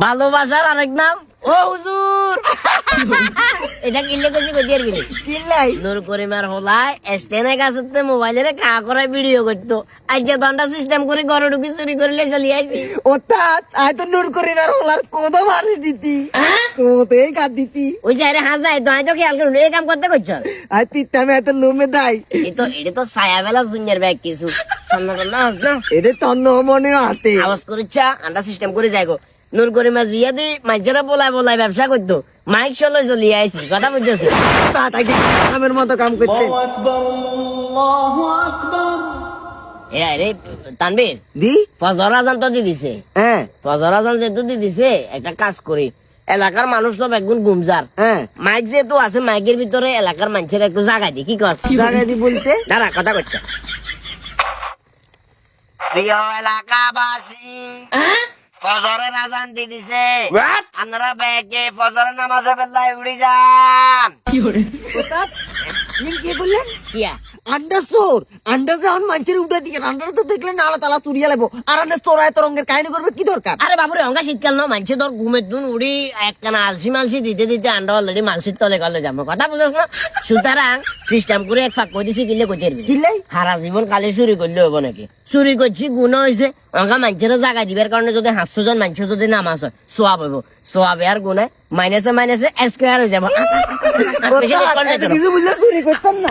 ভালোবাসার আরেক নাম ও হুজুর। এটা কিনলে কইছি কই দিয়ার বিলে কিল্লাই নূর করিমার হলাই স্ট্যান্ডে কাছে মোবাইলের কা করে ভিডিও করতো আজ যে দন্ডা সিস্টেম করে ঘরে ঢুকি চুরি করলে চলে আইছি। ওস্তাদ আয় তো নূর করিমার হলার কোদ মারি দিতি কোদেই কাট দিতি ওই যে আরে হাজাই তো আই তো খেয়াল করুন এই কাম করতে কইছ আয় তিতামে এত লোমে দাই এটা তো ছায়া বেলা দুনিয়ার ব্যাগ কিছু সামনে না হাস না এটা তন্ন মনে হাতে আওয়াজ করেছা আন্ডা সিস্টেম করে যাইগো নূর করিমা জিয়া দি মাইজরা বলাই বলাই ব্যবসা করতো মাইক চলে চলে আইছি কথা বুঝছিস না তাকে আমের মতো কাম করতে এ আরে তানবীর দি ফজর আজান তো দি দিছে হ্যাঁ ফজর আজান যেহেতু দি দিছে একটা কাজ করি এলাকার মানুষ তো একগুণ গুমজার হ্যাঁ মাইক যেহেতু আছে মাইকের ভিতরে এলাকার মানুষের একটু জায়গা দি কি করছে জায়গা দি বলতে দাঁড়া কথা করছে প্রিয় এলাকাবাসী ফজরের আজান দি দিছে আপনারা ব্যাগে ফজরের নামাজে বেলায় উড়ি যান ওস্তাদ ইন কি করলেন কিয়া আন্ডা যখন মানুষের উঠে দিকে আন্ডার তো দেখলেন নালা তালা চুরিয়া লাগবো আর আন্ডা চোরায় তরঙ্গের কাহিনী করবে কি দরকার আরে বাবুরে অঙ্গা শীতকাল না মানছে তোর ঘুমের দুন উড়ি একখানা আলসি মালসি দিতে দিতে আন্ডা অলরেডি মালসির তলে গলে যাবো কথা বুঝছ না সুতরাং সিস্টেম করে এক ফাঁক করে দিছি কিনলে কই দিবি কিল্লাই সারা জীবন কালে চুরি করলে হবো নাকি চুরি করছি গুণ হয়েছে অঙ্গা মানুষের জায়গা দিবার কারণে যদি 500 জন মানুষ যদি নামাজ হয় সোয়াব হইব সোয়াবে আর গুণে মাইনাসে মাইনাসে স্কোয়ার হয়ে যাবো কিছু বুঝলে চুরি করতাম না